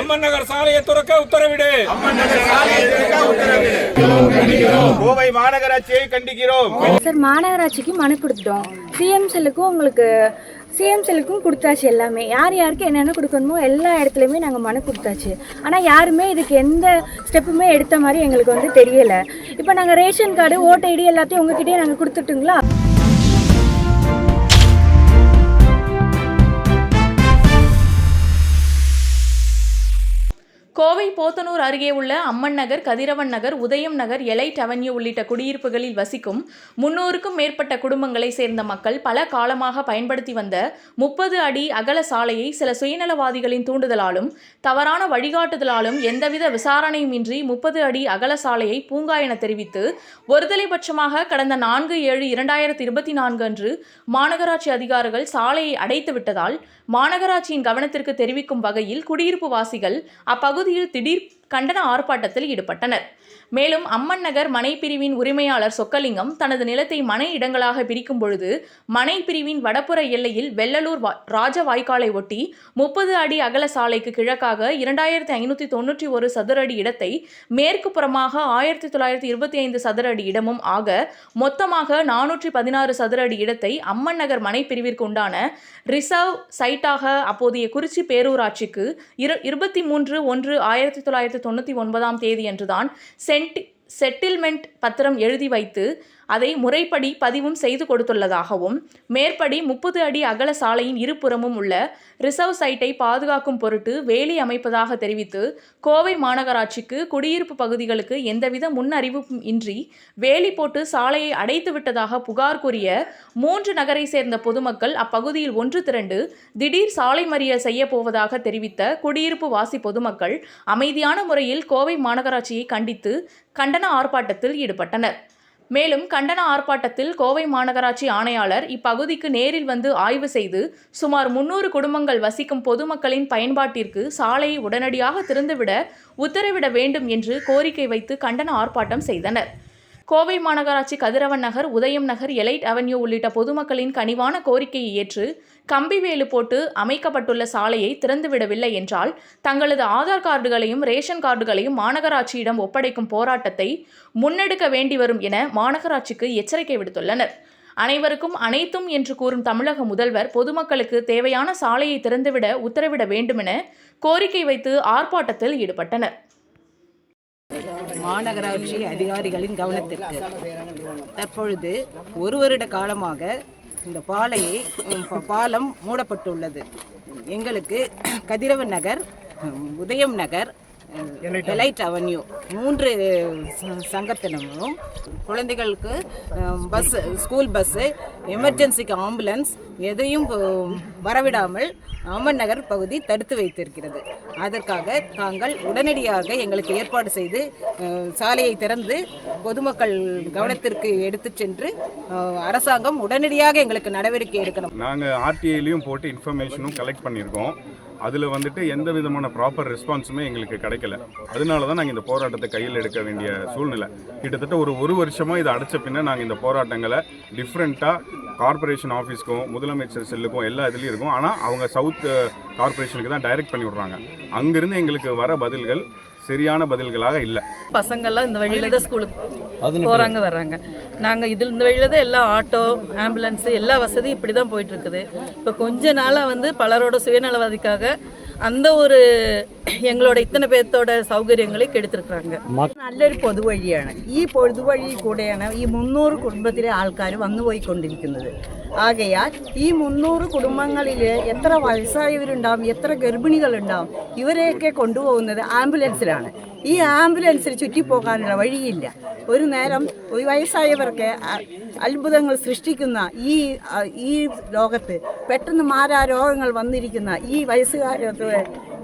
அம்மன் நகர் சாலையை துறக்க உத்தரவிடு. கோவை மாநகராட்சியை கண்டிக்கிறோம். சார், மாநகராட்சிக்கு மனு கொடுத்துட்டோம். சிஎம் செல்லுக்கும் கொடுத்தாச்சு. எல்லாமே யார் யாருக்கு என்னென்ன கொடுக்கணுமோ எல்லா இடத்துலையுமே நாங்கள் மனு கொடுத்தாச்சு. ஆனால் யாருமே இதுக்கு எந்த ஸ்டெப்புமே எடுத்த மாதிரி எங்களுக்கு தெரியலை. இப்போ நாங்கள் ரேஷன் கார்டு, ஓட்டர் ஐடி எல்லாத்தையும் உங்ககிட்டயே நாங்கள் கொடுத்துட்டுங்களா? கோவை போத்தனூர் அருகே உள்ள அம்மன் நகர், கதிரவன் நகர், உதயம் நகர், எலைட் அவென்யூ உள்ளிட்ட குடியிருப்புகளில் வசிக்கும் 300க்கும் மேற்பட்ட குடும்பங்களை சேர்ந்த மக்கள் பல காலமாக பயன்படுத்தி வந்த 30 அடி அகல சாலையை சில சுயநலவாதிகளின் தூண்டுதலாலும் தவறான வழிகாட்டுதலாலும் எந்தவித விசாரணையும் இன்றி 30 அடி அகல சாலையை பூங்கா என தெரிவித்து ஒருதலைபட்சமாக கடந்த 4/7/2024 அன்று மாநகராட்சி அதிகாரிகள் சாலையை அடைத்து விட்டதால் மாநகராட்சியின் கவனத்திற்கு தெரிவிக்கும் வகையில் குடியிருப்பு வாசிகள் அப்பகுதியில் திடீர் கண்டன ஆர்ப்பாட்டத்தில் ஈடுபட்டனர். மேலும் அம்மன் நகர் மனை பிரிவின் உரிமையாளர் சொக்கலிங்கம் தனது நிலத்தை மனை இடங்களாக பிரிக்கும் பொழுது மனை பிரிவின் வடப்புற எல்லையில் வெள்ளலூர் ராஜ வாய்க்காலை ஒட்டி 30 அடி அகல சாலைக்கு கிழக்காக 2591 சதுர அடி இடத்தை மேற்கு புறமாக 1925 சதுர அடி இடமும் ஆக மொத்தமாக 416 சதுர அடி இடத்தை அம்மன் நகர் மனை பிரிவிற்கு உண்டான ரிசர்வ் சைட்டாக அப்போதைய குறிச்சி பேரூராட்சிக்கு 23/1/1999 தேதியன்றுதான் செட்டில்மெண்ட் பத்திரம் எழுதி வைத்து அதை முறைப்படி பதிவும் செய்து கொடுத்துள்ளதாகவும் மேற்படி 30 அடி அகல சாலையின் இருபுறமும் உள்ள ரிசர்வ் சைட்டை பாதுகாக்கும் பொருட்டு வேலி அமைப்பதாக தெரிவித்து கோவை மாநகராட்சிக்கு குடியிருப்பு பகுதிகளுக்கு எந்தவித முன் அறிவிப்பும் இன்றி வேலி போட்டு சாலையை அடைத்து விட்டதாக புகார் கூறிய 3 நகரை சேர்ந்த பொதுமக்கள் அப்பகுதியில் ஒன்று திரண்டு திடீர் சாலை மறியல் செய்ய போவதாக தெரிவித்த குடியிருப்பு வாசி பொதுமக்கள் அமைதியான முறையில் கோவை மாநகராட்சியை கண்டித்து கண்டன ஆர்ப்பாட்டத்தில் ஈடுபட்டனர். மேலும் கண்டன ஆர்ப்பாட்டத்தில் கோவை மாநகராட்சி ஆணையாளர் இப்பகுதிக்கு நேரில் வந்து ஆய்வு செய்து சுமார் 300 குடும்பங்கள் வசிக்கும் பொதுமக்களின் பயன்பாட்டிற்கு சாலையை உடனடியாக திறந்துவிட உத்தரவிட வேண்டும் என்று கோரிக்கை வைத்து கண்டன ஆர்ப்பாட்டம் செய்தனர். கோவை மாநகராட்சி கதிரவன் நகர், உதயம் நகர், எலைட் அவென்யூ உள்ளிட்ட பொதுமக்களின் கனிவான கோரிக்கையை ஏற்று கம்பி வேலி போட்டு அமைக்கப்பட்டுள்ள சாலையை திறந்துவிடவில்லை என்றால் தங்களது ஆதார் கார்டுகளையும் ரேஷன் கார்டுகளையும் மாநகராட்சியிடம் ஒப்படைக்கும் போராட்டத்தை முன்னெடுக்க வேண்டி வரும் என மாநகராட்சிக்கு எச்சரிக்கை விடுத்துள்ளனர். அனைவருக்கும் அனைத்தும் என்று கூறும் தமிழக முதல்வர் பொதுமக்களுக்கு தேவையான சாலையை திறந்துவிட உத்தரவிட வேண்டுமென கோரிக்கை வைத்து ஆர்ப்பாட்டத்தில் ஈடுபட்டனர். மாநகராட்சி அதிகாரிகளின் கவனத்திற்கு தற்பொழுது 1 வருட காலமாக இந்த பாலம் மூடப்பட்டுள்ளது. எங்களுக்கு கதிரவன் நகர், உதயம் நகர், எலைட் அவென்யூ 3 சங்கத்தினமும் குழந்தைகளுக்கு பஸ், ஸ்கூல் பஸ்ஸு, எமர்ஜென்சிக்கு ஆம்புலன்ஸ் எதையும் வரவிடாமல் அம்மன் நகர் பகுதி தடுத்து வைத்திருக்கிறது. அதற்காக தாங்கள் உடனடியாக எங்களுக்கு ஏற்பாடு செய்து சாலையை திறந்து பொதுமக்கள் கவனத்திற்கு எடுத்து சென்று அரசாங்கம் உடனடியாக எங்களுக்கு நடவடிக்கை எடுக்கணும். நாங்கள் ஆர்டிஐலையும் போட்டு இன்ஃபர்மேஷனும் கலெக்ட் பண்ணியிருக்கோம். அதில் எந்த விதமான ப்ராப்பர் ரெஸ்பான்ஸுமே எங்களுக்கு கிடைக்கல. அதனால தான் நாங்கள் இந்த போராட்டத்தை கையில் எடுக்க வேண்டிய சூழ்நிலை. கிட்டத்தட்ட ஒரு வருஷமாக இதை அடைச்ச பின்ன நாங்கள் இந்த போராட்டங்களை டிஃப்ரெண்ட்டாக கார்பரேஷன் ஆஃபீஸ்க்கும் முதலமைச்சர் செல்லுக்கும் எல்லா இதுலேயும் இருக்கும். ஆனால் அவங்க சவுத் கார்பரேஷனுக்கு தான் டைரக்ட் பண்ணி விட்றாங்க. அங்கேருந்து எங்களுக்கு வர பதில்கள் சரியான பதில்களாக இல்லை. பசங்கள்லாம் இந்த வழியில தான் ஸ்கூலுக்கு போகிறாங்க வர்றாங்க. நாங்கள் இந்த வழியில தான் எல்லா ஆட்டோ, ஆம்புலன்ஸு எல்லா வசதியும் இப்படி தான் போயிட்டுருக்குது. இப்போ கொஞ்ச நாளாக பலரோட சுயநலவாதிக்காக அந்த ഒരു ഞങ്ങളോട് ഇത്തന പേർത്തോടെ സൗകര്യങ്ങൾ കെടുത്തിരിക്കുകയാണ്. നല്ലൊരു പൊതുവഴിയാണ്. ഈ പൊതുവഴി കൂടെയാണ് ഈ 300 കുടുംബത്തിലെ ആൾക്കാർ വന്നു പോയിക്കൊണ്ടിരിക്കുന്നത്. ആകയാൽ ഈ 300 കുടുംബങ്ങളിൽ എത്ര വയസ്സായവരുണ്ടാവും, എത്ര ഗർഭിണികളുണ്ടാവും, ഇവരെയൊക്കെ കൊണ്ടുപോകുന്നത് ആംബുലൻസിലാണ്. ഈ ആംബുലൻസിൽ ചുറ്റിപ്പോകാനുള്ള വഴിയില്ല. ഒരു നേരം ഒരു വയസ്സായവർക്ക് അത്ഭുതങ്ങൾ സൃഷ്ടിക്കുന്ന ഈ ലോകത്ത് പെട്ടെന്ന് മാരാരോഗങ്ങൾ വന്നിരിക്കുന്ന ഈ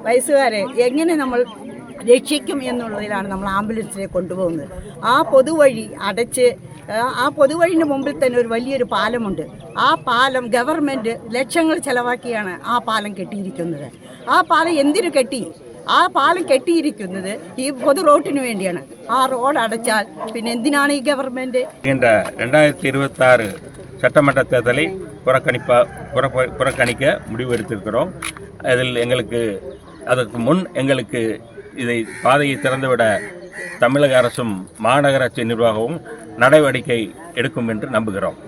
വയസ്സുകാരെ എങ്ങനെ നമ്മൾ രക്ഷിക്കും എന്നുള്ളതിലാണ് നമ്മൾ ആംബുലൻസിനെ കൊണ്ടുപോകുന്നത്. ആ പൊതുവഴി അടച്ച് ആ പൊതുവഴിൻ്റെ മുമ്പിൽ തന്നെ ഒരു വലിയൊരു പാലമുണ്ട്. ആ പാലം ഗവൺമെൻറ് ലക്ഷങ്ങൾ ചെലവാക്കിയാണ് ആ പാലം കെട്ടിയിരിക്കുന്നത്. ആ പാലം എന്തിനു കെട്ടി? ആ പാലം കെട്ടിയിരിക്കുന്നത് ഈ പൊതു റോഡിന് വേണ്ടിയാണ്. ആ റോഡ് അടച്ചാൽ പിന്നെ എന്തിനാണ് ഈ ഗവൺമെൻറ്? 2026 சட்டமன்ற தேர்தலை புறக்கணிக்க முடிவு எடுத்திருக்கிறோம். அதில் எங்களுக்கு அதற்கு முன் எங்களுக்கு இதை பாதையை திறந்துவிட தமிழக அரசும் மாநகராட்சி நிர்வாகமும் நடவடிக்கை எடுக்கும் என்று நம்புகிறோம்.